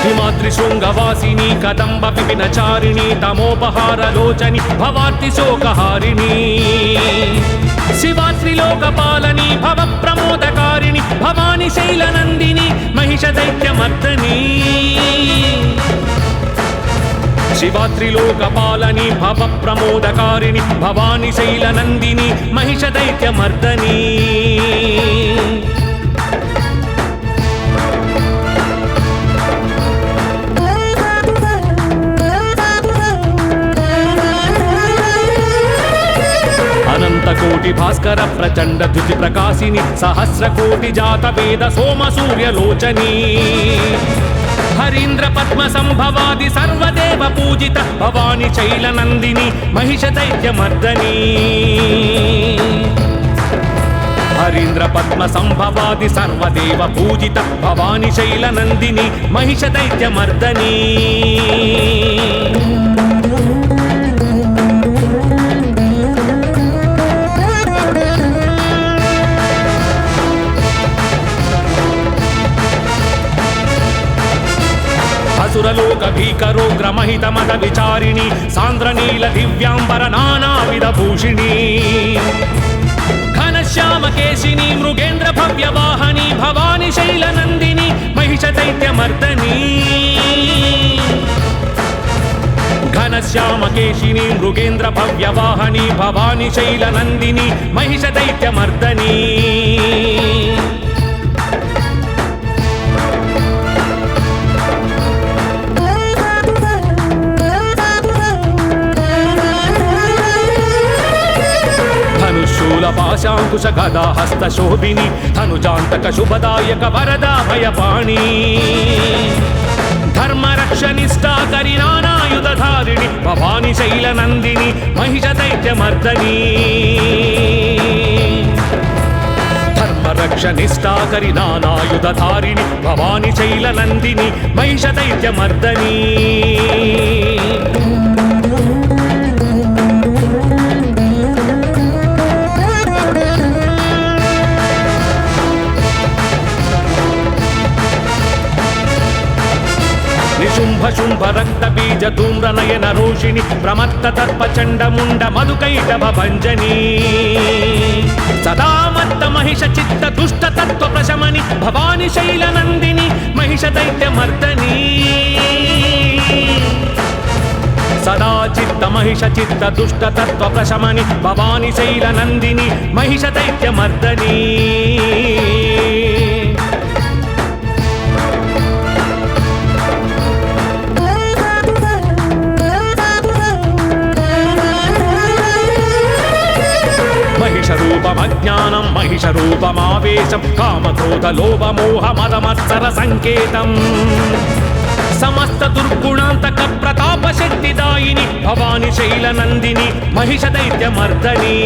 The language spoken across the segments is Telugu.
हिमाद्रिशृङ्गवासिनी कदम्ब विपिनचारिणी तमोपहारलोचनी भवार्ति शोकहारिणी शिवात्रिलोकपालनी भवप्रमोदकारिणी भवानी शैलनन्दिनी महिषदैत्यमर्दनी शिवात्रिलोकपालनी भवप्रमोदकारिणी भवानी शैलनन्दिनी महिषदैत्यमर्दनी अनंतकोटि भास्कर प्रचंड द्युति प्रकाशिनी सहस्रकोटि जात वेद सोम सूर्यलोचनी हरीन्द्र पद्म संभवादि सर्वदेव पूजित भवानी शैलनंदिनी महिषदैत्यमर्दनी हरीन्द्र पद्म संभवादि सर्वदेव पूजित भवानी शैलनंदिनी महिषदैत्यमर्दनी असुरलोक भीकरो ग्रमहित मद विचारिणी सांद्रनील दिव्यांबर नानाविध भूषिणी घनश्याम केशिनी मृगेन्द्र भव्य वाहनी भवानी शैलनंदिनी महिषदैत्यमर्दनी घनश्याम केशिनी मृगेन्द्र भव्य वाहनी भवानी शैलनंदिनी महिषदैत्यमर्दनी पाशांकुश गदा हस्त शोभिनी धनुजांतक शुभदायक वरदा भयपाणी धर्म रक्षनिष्ठा करि नानायुध धारिणी भवानी शैलनंदिनी महिषदैत्यमर्दनी धर्म रक्षनिष्ठा करि नानायुध धारिणी भवानी शैलनंदिनी महिषदैत्यमर्दनी निशुंभ शुंभ रक्त बीज धूम्र नयन रोषिणी प्रमत्त तत्प चंड मुंड मधुकैटभ भंजनी सदा मत्त महिष चित्त दुष्ट तत्व प्रशमनी भवानी शैलनंदिनी महिषदैत्यमर्दनी सदा चित्त महिष चित्त दुष्ट तत्व प्रशमनी भवानी शैलनंदिनी महिषदैत्यमर्दनी महिषरूपमज्ञानं महिषरूपमावेशं कामक्रोध लोभ मोह मद मत्सर संकेतं समस्त दुर्गुणांतक प्रताप शक्तिदायिनी भवानी शैलनंदिनी महिषदैत्यमर्दनी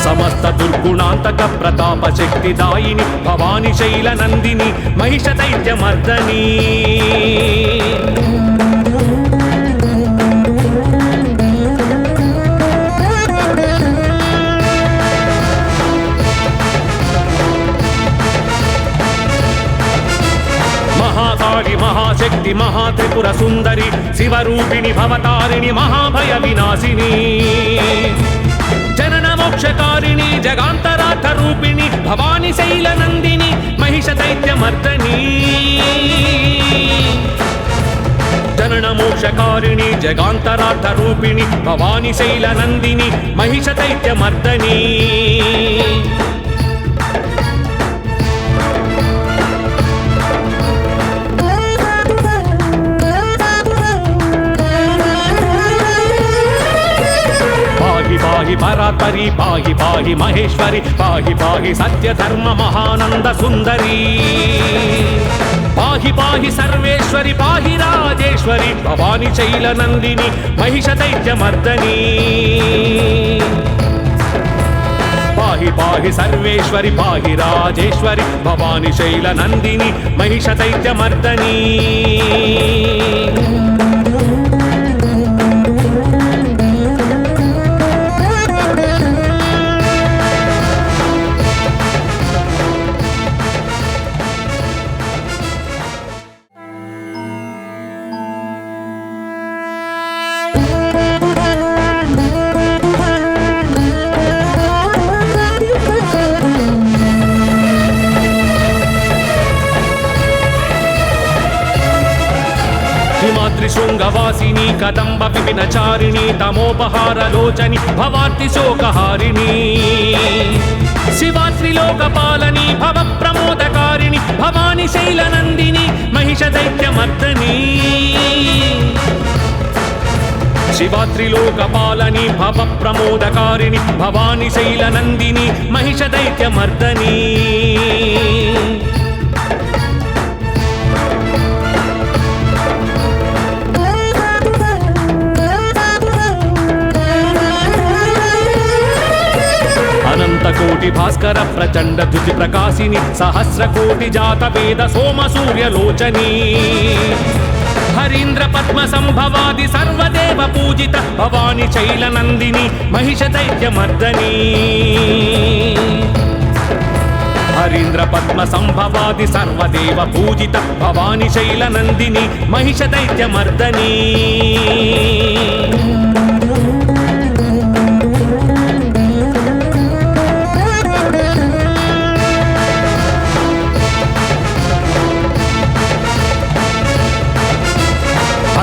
समस्त दुर्गुणांतक प्रताप शक्तिदायिनी भवानी शैलनंदिनी महिषदैत्यमर्दनी महाशक्ति महात्रिपुर सुंदरी शिवरूपिणी भवतारिणी महाभय विनाशिनी जनन मोक्षकारिणी जगांतरार्थ रूपिणी भवानी शैलनंदिनी महिषदैत्यमर्दनी जनन मोक्षकारिणी जगांतरार्थ रूपिणी भवानी शैलनंदिनी महिषदैत्यमर्दनी पाहि परात्परी पाहि पाहि महेश्वरी पाहि पाहि सत्य धर्म महानंद सुंदरी पाहि पाहि सर्वेश्वरी पाहि राजेश्वरी भवानी शैलनंदिनी महिषदैत्यमर्दनी पाहि पाहि सर्वेश्वरी पाहि राजेश्वरी भवानी शैलनंदिनी महिषदैत्यमर्दनी హిమాద్రి శృంగవాసిని కదంబ విపినచారిణి తమోపహారలోచని భవార్తి శోకహారిణి శివాత్రిలోకపాలని భవ ప్రమోదకారిణి భవాని శైలనందిని మహిష దైత్యమర్దని శివాత్రిలోకపాలని భవ ప్రమోదకారిణి భవాని శైలనందిని మహిష దైత్యమర్దని అనంతకోటి భాస్కర ప్రచండ ధృతి ప్రకాశిని సహస్రకోటి జాత వేద సోమ సూర్యలోచని హరీంద్ర పద్మ సంభవాది సర్వదేవ పూజిత భవాని శైలనందిని మహిష దైత్యమర్దని హరీంద్ర పద్మ సంభవాది సర్వదేవ పూజిత భవాని శైలనందిని మహిష దైత్యమర్దని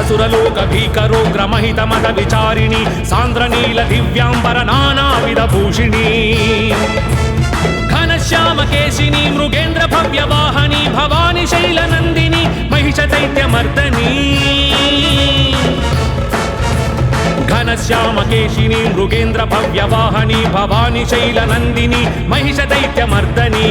సురలోక భీకరోగ్ర మహిత మద విచారిణి సాంద్రనీల దివ్యాంబర నానావిధ భూషిణి ఘనశ్యామ కేశిని మృగేంద్ర భవ్యవాహని భవాని శైలనందిని మహిష దైత్యమర్దని ఘనశ్యామ కేశిని మృగేంద్ర భవ్యవాహని భవాని శైలనందిని మహిష దైత్యమర్దని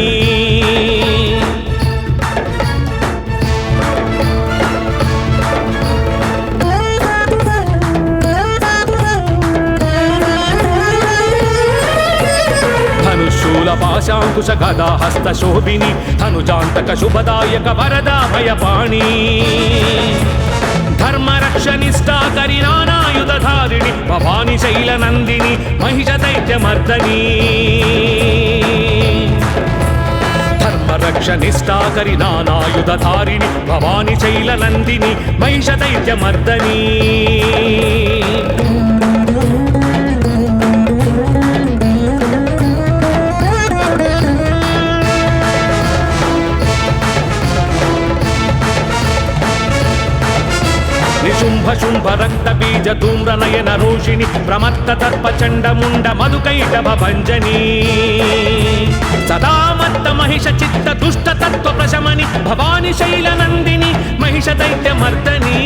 పాశాంకుశ గదా హస్త శోభిని ధనుజాంతక శుభదాయక వరదా భయపాణి ధర్మరక్షనిష్టాకరి నానాయుధారిణి భవాని శైలనందిని మహిష దైత్యమర్దని ధర్మరక్షనిష్టాకరి నానాయుధారిణి భవాని శైలనందిని మహిష దైత్యమర్దని శుంభ శుంభ రక్త బీజ ధూమ్ర నయన రోషిణి ప్రమత్త తర్ప చండ ముండ మధుకైటభ భంజని సదామత్త మహిష చిత్త దుష్ట తత్వ ప్రశమని భవాని శైలనందిని మహిష దైత్యమర్దని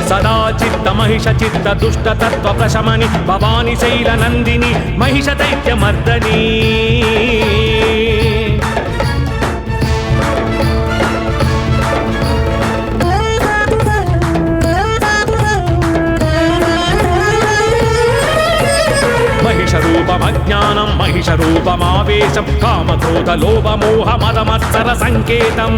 సదా చిత్త మహిష చిత్త దుష్ట తత్వ ప్రశమని భవాని శైలనందిని మహిష దైత్యమర్దని మహిషరూపమజ్ఞానం మహిషరూపమావేశం కామక్రోధ లోభ మోహ మదమత్సర సంకేతం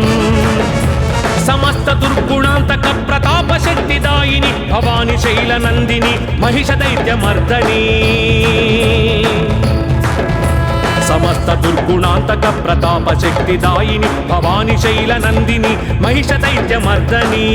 సమస్త దుర్గుణాంతక ప్రతాప శక్తిదాయిని భవాని శైలనందిని మహిష దైత్యమర్దని సమస్త దుర్గుణాంతక ప్రతాప శక్తిదాయిని భవాని శైలనందిని మహిష దైత్యమర్దని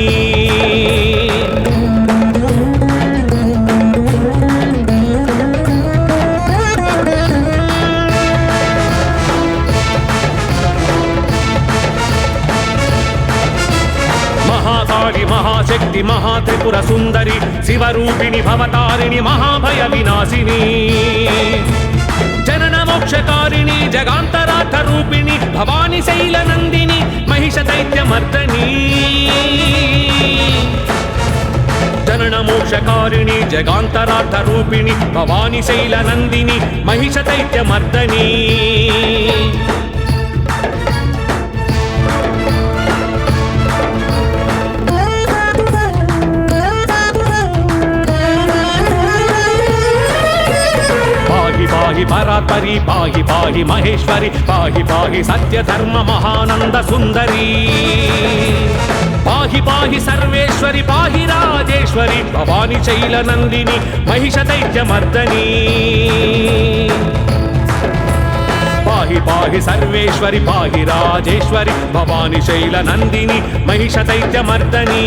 మహాశక్తి మహాత్రిపుర సుందరి శివరూపిణి భవతారిణి మహాభయ వినాశిని జనన మోక్షకారిణి జగాంతరార్థ రూపిణి భవాని శైలనందిని మహిష దైత్యమర్దని జనన మోక్షకారిణి జగాంతరార్థ రూపిణి భవాని శైలనందిని మహిష దైత్యమర్దని పాహి పరాత్పరి పాహి పాహి మహేశ్వరి పాహి పాహి సత్య ధర్మ మహానంద సుందరి పాహి పాహి సర్వేశ్వరి పాహి రాజేశ్వరి భవాని శైలనందిని మహిష దైత్యమర్దని పాహి పాహి సర్వేశ్వరి పాహి రాజేశ్వరి భవాని శైలనందిని మహిష దైత్యమర్దని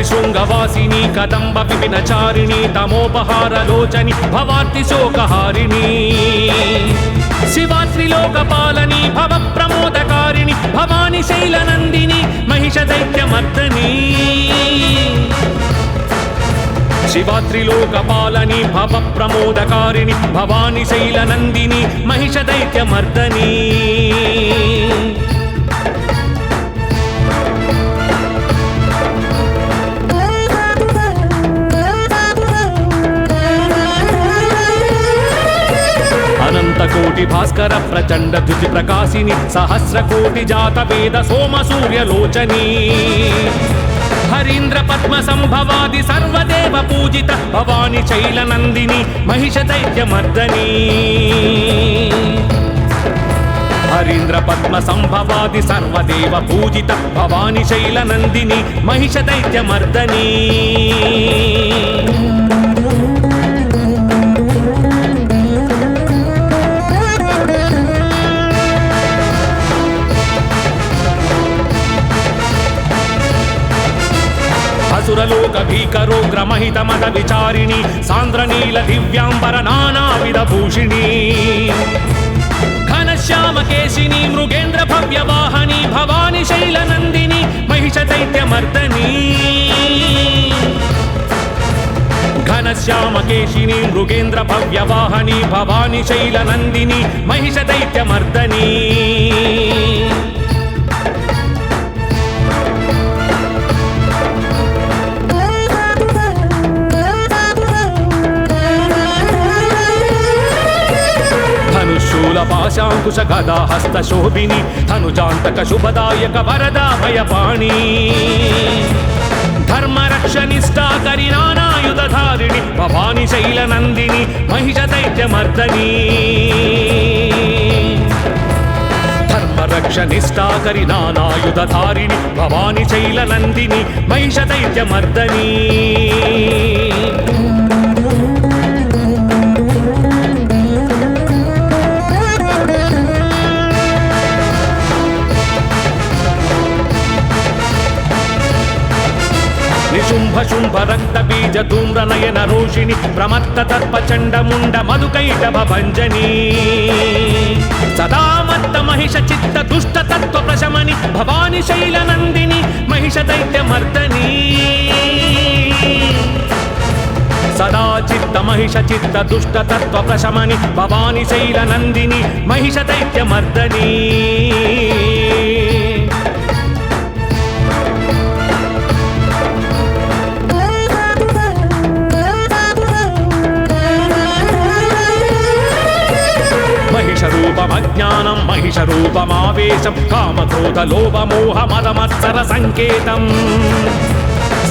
త్రిశృంగవాసిని కదంబ విపినచారిణి తమోపహారలోచని భవార్తి శోకహారిణి శివాత్రిలోకపాలని భవ ప్రమోదకారిణి భవాని శైలనందిని మహిష దైత్యమర్దని శివాత్రిలోకపాలని భవ ప్రమోదకారిణి భవాని శైలనందిని మహిష దైత్యమర్దని అనంతకోటి భాస్కర ప్రచండ ధృతి ప్రకాశిని సహస్రకోటి జాత వేద సోమ సూర్యలోచని హరీంద్ర పద్మ సంభవాది సర్వదేవ పూజిత భవాని శైలనందిని మహిష దైత్యమర్దని హరీంద్ర పద్మ సంభవాది సర్వదేవ పూజిత భవాని శైలనందిని మహిష దైత్యమర్దని అసురలోక భీకరోగ్రమహిత మద విచారిణి సాంద్రనీల దివ్యాంబర నానావిధ భూషిణి ఘనశ్యామకేశిని మృగేంద్ర భవ్యవాహని భవాని శైలనందిని మహిష దైత్యమర్దని ఘనశ్యామకేశిని మృగేంద్ర భవ్యవాహని భవాని శైలనందిని మహిష దైత్యమర్దని పాశాంకుశ గదా హస్త శోభిని ధనుజాంతక శుభదాయక వరదా భయపాణి ధర్మరక్షనిష్టాకరి నానాయుధారిణి భవాని శైలనందిని మహిష దైత్యమర్దని ధర్మరక్షనిష్టాకరి నానాయుధారిణి భవాని శైలనందిని మహిష దైత్యమర్దని నిశుంభ శుంభ రక్త బీజ ధూమ్ర నయన రోషిణి ప్రమత్త తర్ప చండ ముండ మధుకైటభ భంజని సదామత్త మహిష చిత్త దుష్ట తత్వ ప్రశమని భవాని శైలనందిని మహిష దైత్యమర్దని సదా చిత్త మహిష చిత్త దుష్ట తత్వ ప్రశమని భవాని శైలనందిని మహిష దైత్యమర్దని మహిషరూపమజ్ఞానం మహిషరూపమావేశం కామక్రోధ లోభ మోహ మదమత్సర సంకేతం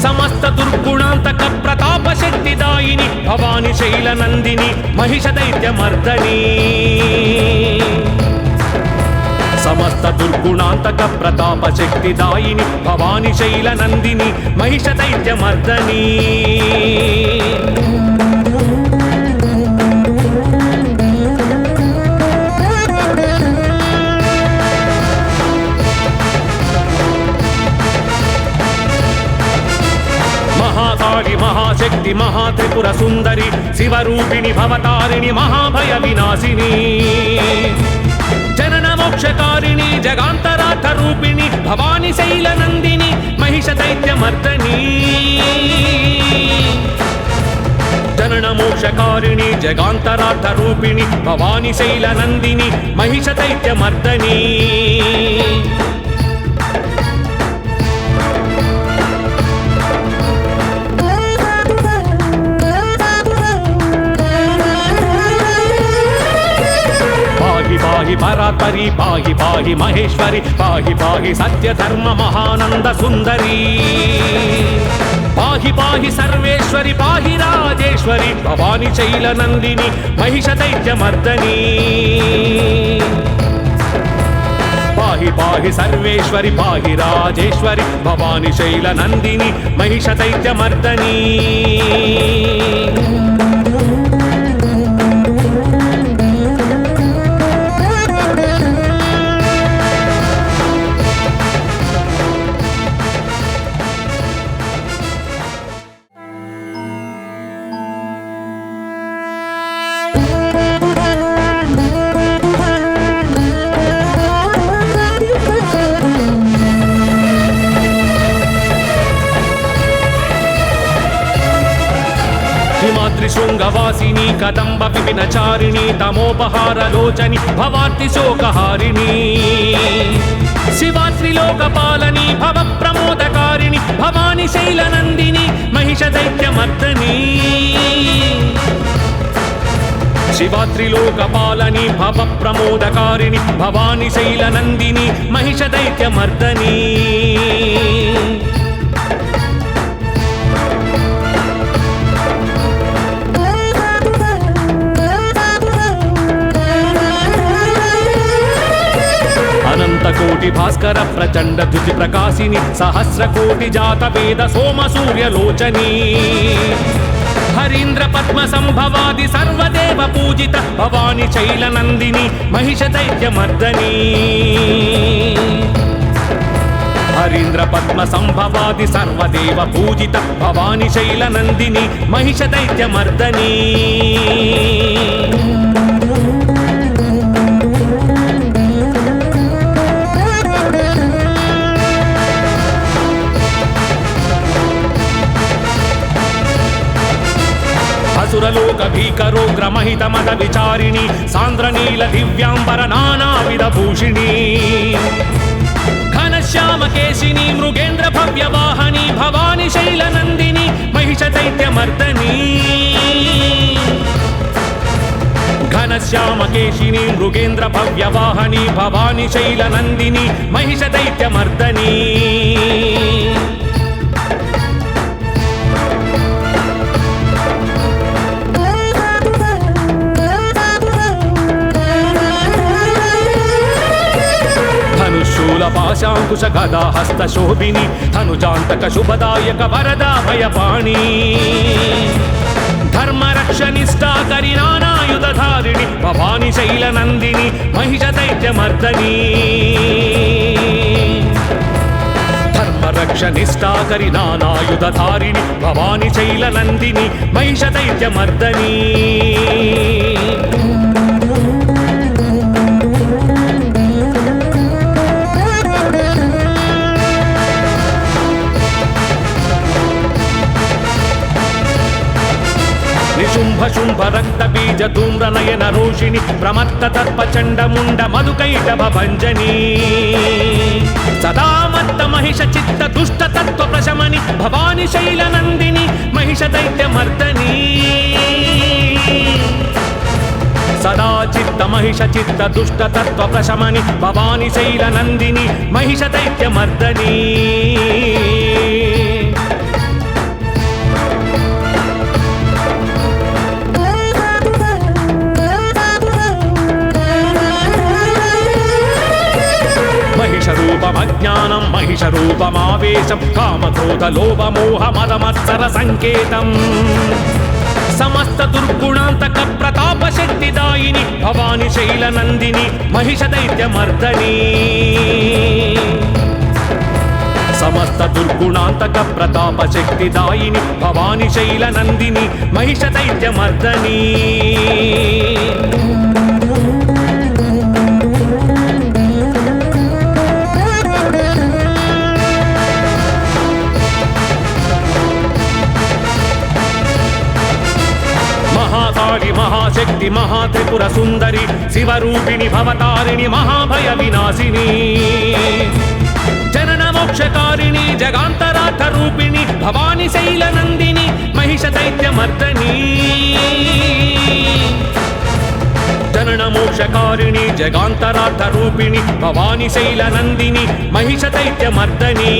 సమస్త దుర్గుణాంతక ప్రతాప శక్తిదాయిని భవాని శైలనందిని మహిష దైత్యమర్దని సమస్త దుర్గుణాంతక ప్రతాప శక్తిదాయిని భవాని శైలనందిని మహిష దైత్యమర్దని మహాశక్తి మహాత్రిపుర సుందరి శివరూపిణి భవతారిణి మహాభయ వినాశిని జనన మోక్షకారిణి జగాంతరార్థ రూపిణి భవాని శైలనందిని మహిష దైత్యమర్దని జనన మోక్షకారిణి జగాంతరార్థ రూపిణి భవాని శైలనందిని మహిష దైత్యమర్దని పాహి పరాత్పరి పాహి పాహి మహేశ్వరి పాహి పాహి సత్య ధర్మ మహానంద సుందరి పాహి పాహి సర్వేశ్వరి పాహి రాజేశ్వరి భవాని శైలనందిని మహిష దైత్యమర్దని పాహి పాహి సర్వేశ్వరి పాహి రాజేశ్వరి భవాని శైలనందిని మహిష దైత్యమర్దని శృంగవాసిని కదంబ విపినచారిణి తమోపహారలోచని భవార్తి శోకహారిణి శివాత్రిలోకపాలని భవ ప్రమోదకారిణి భవాని శైలనందిని మహిష దైత్యమర్దని శివాత్రిలోకపాలని భవ ప్రమోదకారిణి భవాని శైలనందిని మహిష దైత్యమర్దని అనంతకోటి భాస్కర ప్రచండ ధృతి ప్రకాశిని సహస్రకోటి జాత వేద సోమ సూర్యలోచని హరీంద్ర పద్మ సంభవాది సర్వదేవ పూజిత భవాని శైలనందిని మహిష దైత్యమర్దని హరీంద్ర పద్మ సంభవాది సర్వదేవ పూజిత భవాని శైలనందిని మహిష దైత్యమర్దని సురలోక భీకరోగ్ర మహిత మద విచారిణి సాంద్రనీల దివ్యాంబర నానావిధ భూషిణి ఘనశ్యామ కేశిని మృగేంద్ర భవ్య వాహని భవాని శైలనందిని మహిష దైత్యమర్దని ఘనశ్యామ కేశిని మృగేంద్ర భవ్య వాహని భవాని శైలనందిని మహిష దైత్యమర్దని పాశాంకుశ గదా హస్త శోభిని ధనుజాంతక శుభదాయక వరదా భయపాణి ధర్మరక్షనిష్టాకరి నానాయుధారిణి భవాని శైలనందిని మహిష దైత్యమర్దని ధర్మరక్షనిష్టాకరి నానాయుధారిణి భవాని శైలనందిని మహిష దైత్యమర్దని నిశుంభ శుంభ రక్త బీజ ధూమ్ర నయన రోషిణి ప్రమత్త తర్ప చండ ముండ మధుకైటభ భంజని సదామత్త మహిష చిత్త దుష్ట తత్వ ప్రశమని భవాని శైలనందిని మహిష దైత్యమర్దని సదా చిత్త మహిష చిత్త దుష్ట తత్వ ప్రశమని భవాని శైలనందిని మహిష దైత్యమర్దని మహిషరూపమజ్ఞానం మహిషరూపమావేశం కామక్రోధ లోభ మోహ మదమత్సర సంకేతం సమస్త దుర్గుణాంతక ప్రతాప శక్తిదాయిని భవాని శైలనందిని మహిష దైత్యమర్దని సమస్త దుర్గుణాంతక ప్రతాప శక్తిదాయిని భవాని శైలనందిని మహిష దైత్యమర్దని మహాశక్తి మహాత్రిపుర సుందరి శివరూపిణి భవతారిణి మహాభయ వినాశిని జనన మోక్షకారిణి జగాంతరార్థ రూపిణి భవాని శైలనందిని మహిష దైత్యమర్దని జనన మోక్షకారిణి జగాంతరార్థ రూపిణి భవాని శైలనందిని మహిష దైత్యమర్దని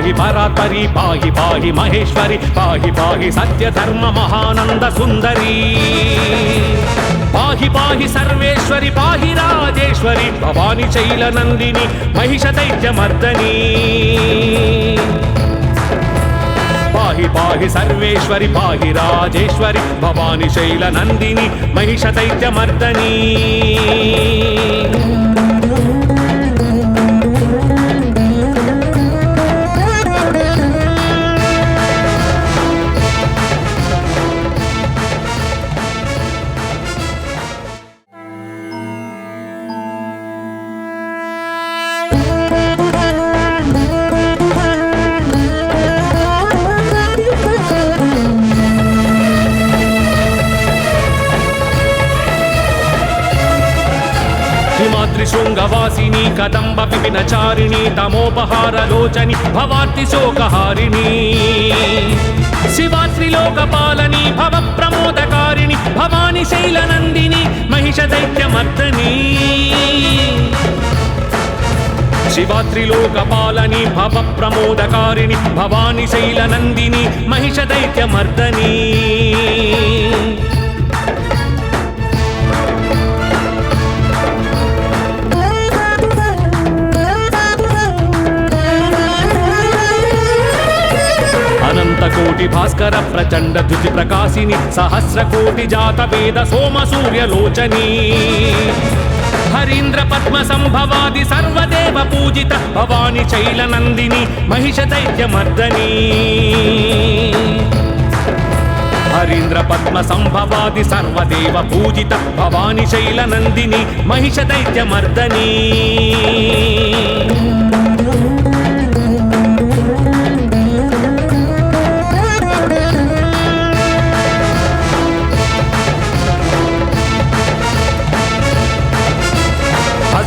పాహి పరాత్పరి పాహి పాహి మహేశ్వరి పాహి పాహి సత్య ధర్మ మహానంద సుందరి పాహి పాహి సర్వేశ్వరి పాహి రాజేశ్వరి భవాని శైలనందిని మహిష దైత్యమర్దని పాహి పాహి సర్వేశ్వరి పాహి రాజేశ్వరి భవాని శైలనందిని మహిష దైత్యమర్దని హిమాద్రి శృంగవాసిని కదంబ విపినచారిణి తమోపహారలోచని భవార్తి శోకహారిణి శివాత్రిలోకపాలని భవ ప్రమోదకారిణి భవాని శైలనందిని మహిష దైత్యమర్దని శివాత్రిలోకపాలని భవ ప్రమోదకారిణి భవాని శైలనందిని మహిష దైత్యమర్దని అనంతకోటి భాస్కర ప్రచండ ధృతి ప్రకాశిని సహస్రకోటి జాత వేద సోమ సూర్యలోచని హరీంద్ర పద్మ సంభవాది సర్వదేవ పూజిత భవాని శైలనందిని మహిష దైత్యమర్దని హరీంద్ర పద్మ సంభవాది సర్వదేవ పూజిత భవాని శైలనందిని మహిష దైత్యమర్దని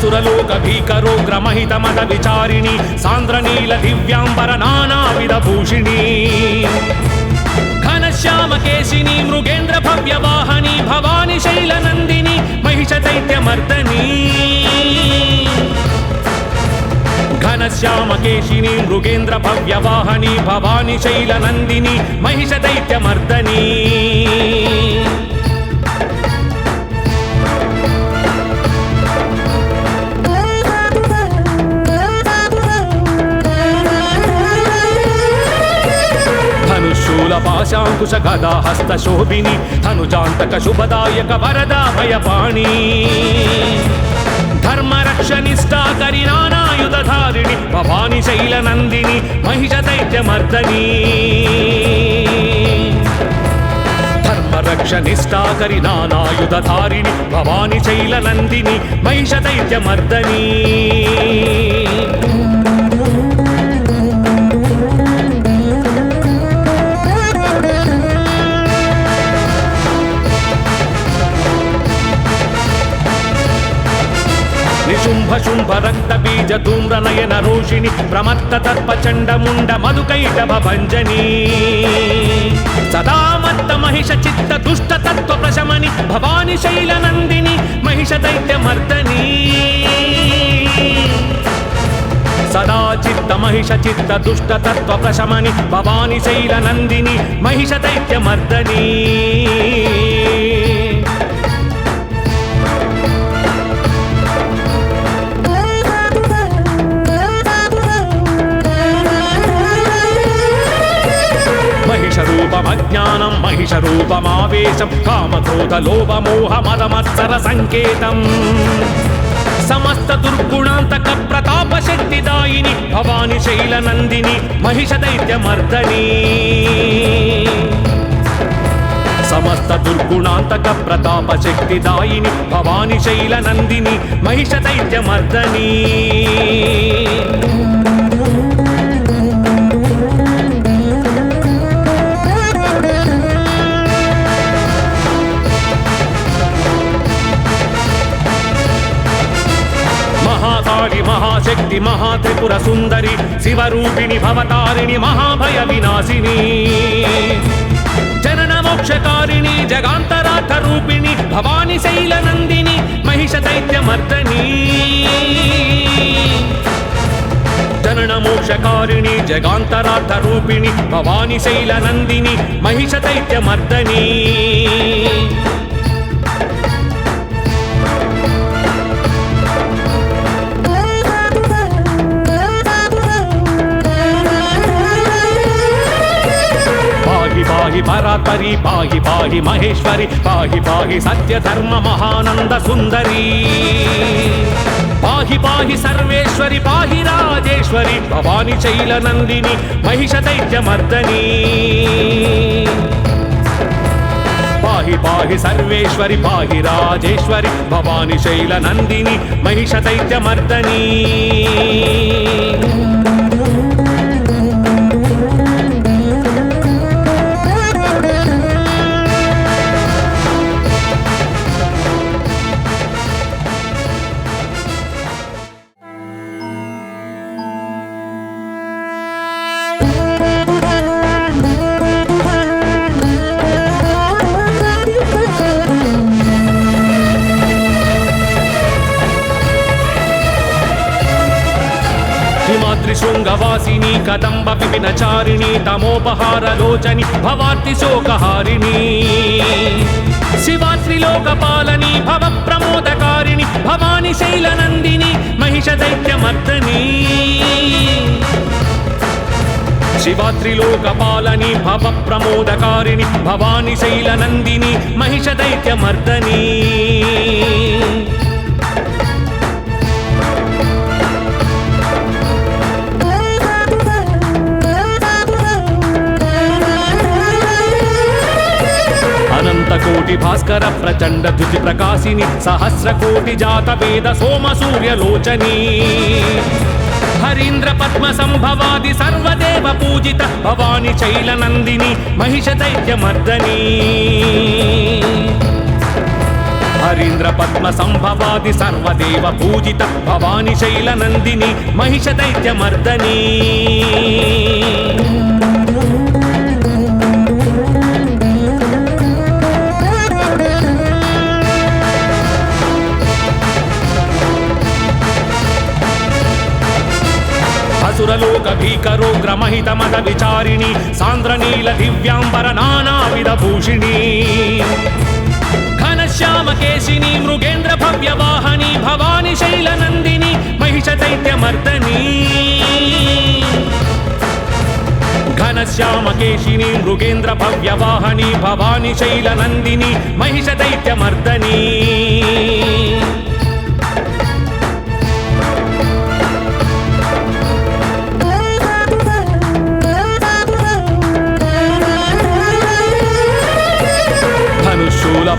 అసురలోక భీకరోగ్రమహిత మద విచారిణి సాంద్రనీల దివ్యాంబర నానావిధ భూషిణి ఘనశ్యామకేశిని మృగేంద్ర భవ్యవాహని భవాని శైలనందిని మహిష దైత్యమర్దని ఘనశ్యామకేశిని మృగేంద్ర భవ్యవాహని భవాని శైలనందిని మహిష దైత్యమర్దని పాశాంకుశ గదా హస్త శోభిని ధనుజాంతక శుభదాయక వరదా భయపాణి ధర్మరక్షనిష్టాకరి నానాయుధారిణి భవాని శైలనందిని మహిష దైత్యమర్దని ధర్మరక్షనిష్టాకరి నానాయుధారిణి భవాని శైలనందిని మహిష దైత్యమర్దని నిశుంభ శుంభ రక్త బీజ ధూమ్ర నయన రోషిణి ప్రమత్త తర్ప చండముండ మధుకైటభ భంజని సదామత్త మహిష చిత్త దుష్ట తత్వ ప్రశమని భవాని శైలనందిని మహిష దైత్యమర్దని సదా చిత్త మహిష చిత్త దుష్ట తత్వ ప్రశమని భవాని శైలనందిని మహిష దైత్యమర్దని మహిషరూపమజ్ఞానం మహిషరూపమావేశం కామక్రోధ లోభ మోహ మదమత్సర సంకేతం సమస్త దుర్గుణాంతక ప్రతాప శక్తిదాయిని భవాని శైలనందిని మహిష దైత్యమర్దని సమస్త దుర్గుణాంతక ప్రతాప శక్తిదాయిని భవాని శైలనందిని మహిష దైత్యమర్దని మహాకాళి మహాశక్తి మహాత్రిపుర సుందరి శివరూపిణి భవతారిణి మహాభయ వినాశిని జనన మోక్షకారిణి జగాంతరార్థ రూపిణి భవాని శైలనందిని మహిష దైత్యమర్దని జనన మోక్షకారిణి జగాంతరార్థ రూపిణి భవాని శైలనందిని మహిష దైత్యమర్దని పాహి పరాత్పరి పాహి పాహి మహేశ్వరి పాహి పాహి సత్య ధర్మ మహానంద సుందరి పాహి పాహి సర్వేశ్వరి పాహి రాజేశ్వరి భవాని శైలనందిని మహిష దైత్యమర్దని పాహి పాహి సర్వేశ్వరి పాహి రాజేశ్వరి భవాని శైలనందిని మహిష దైత్యమర్దని हिमाद्रिशृङ्गवासिनी कदम्ब विपिनचारिणी तमोपहारलोचनि भवार्ति शोकहारिणी शिवात्रिलोकपालनी भवप्रमोदकारिणि भवानी शैलनन्दिनी महिषदैत्यमर्दनी शिवात्रिलोकपालनी भवप्रमोदकारिणि भवानी शैलनन्दिनी महिषदैत्यमर्दनी अनन्तकोटि भास्कर प्रचण्ड द्युति प्रकाशिनी सहस्रकोटि जात वेद सोम सूर्यलोचनी हरीन्द्र पद्म संभवादि सर्वदेव पूजित भवानी शैलनन्दिनी महिषदैत्यमर्दनी हरीन्द्र पद्म संभवादि सर्वदेव पूजित भवानी शैलनन्दिनी महिषदैत्यमर्दनी असुरलोक भीकरो ग्रमहित मद विचारिणी सान्द्रनील दिव्यांबर नानाविध भूषिणी घनश्याम केशिनी मृगेन्द्र भव्य वाहनी भवानी शैलनन्दिनी महिषदैत्यमर्दनी घनश्याम केशिनी मृगेन्द्र भव्य वाहनी भवानी शैलनन्दिनी महिषदैत्यमर्दनी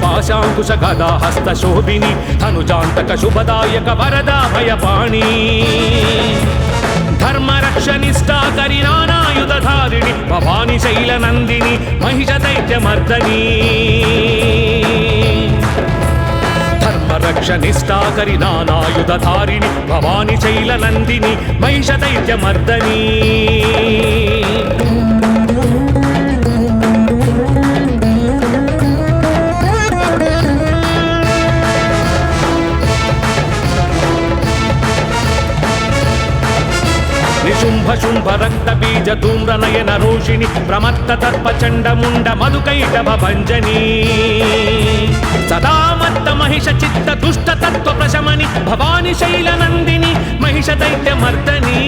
पाशांकुश गदा हस्त शोभिनी धनुजांतक शुभदायक वरदा भयपाणी धर्म रक्षनिष्ठा करि नानायुधधारिणि भवानी शैलनन्दिनी महिषदैत्यमर्दनी धर्म रक्षनिष्ठा करि नानायुधधारिणि भवानी शैलनन्दिनी महिषदैत्यमर्दनी निशुंभ शुंभ रक्त बीज धूम्र नयन रोषिणी प्रमत्त तत्प चंड मुंड मधुकैटभ भंजनी सदा मत्त महिष चित्त दुष्ट तत्व प्रशमनि भवानी शैलनन्दिनी महिषदैत्यमर्दनी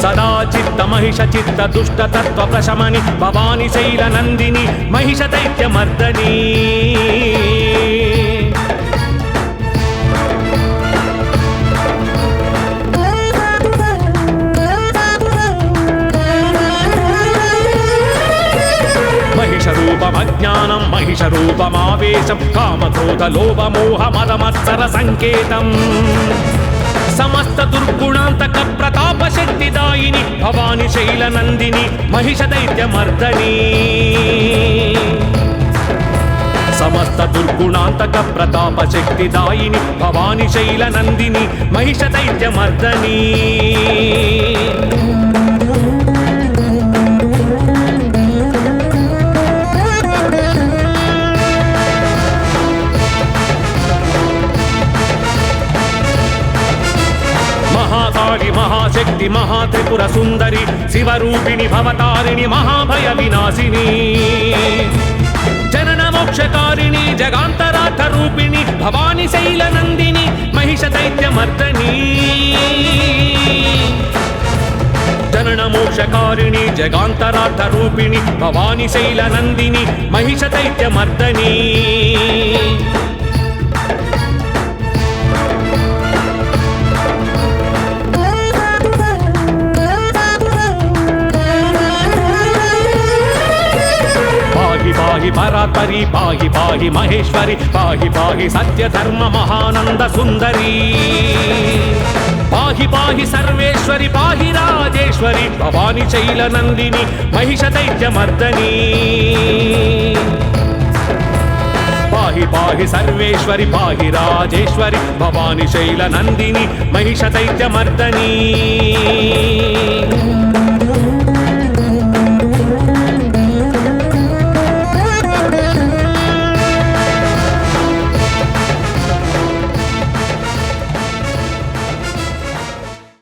सदा चित्त महिष चित्त दुष्ट तत्व प्रशमनि भवानी शैलनन्दिनी महिषदैत्यमर्दनी महिषरूपमज्ञानं महिषरूपमावेशं कामक्रोध लोभ मोह मद मत्सर संकेतम् समस्त दुर्गुणान्तक प्रताप शक्तिदायिनी भवानी शैलनन्दिनी महिषदैत्यमर्दनी समस्त दुर्गुणान्तक प्रताप शक्तिदायिनी भवानी शैलनन्दिनी महिषदैत्यमर्दनी महाशक्ति महात्रिपुर सुंदरी शिवरूपिणी भवतारिणी महाभय विनाशिनी जनन मोक्षकारिणी जगांतरार्थ रूपिणी भवानी शैलनन्दिनी महिषदैत्यमर्दनी जनन मोक्षकारिणी जगांतरार्थ रूपिणी भवानी शैलनन्दिनी महिषदैत्यमर्दनी पाहि परात्परी पाहि पाहि महेश्वरी पाहि पाहि सत्य धर्म महानंद सुंदरी पाहि पाहि सर्वेश्वरी पाहि राजेश्वरी भवानी शैलनन्दिनी महिषदैत्यमर्दनी पाहि पाहि सर्वेश्वरी पाहि राजेश्वरी भवानी शैलनन्दिनी महिषदैत्यमर्दनी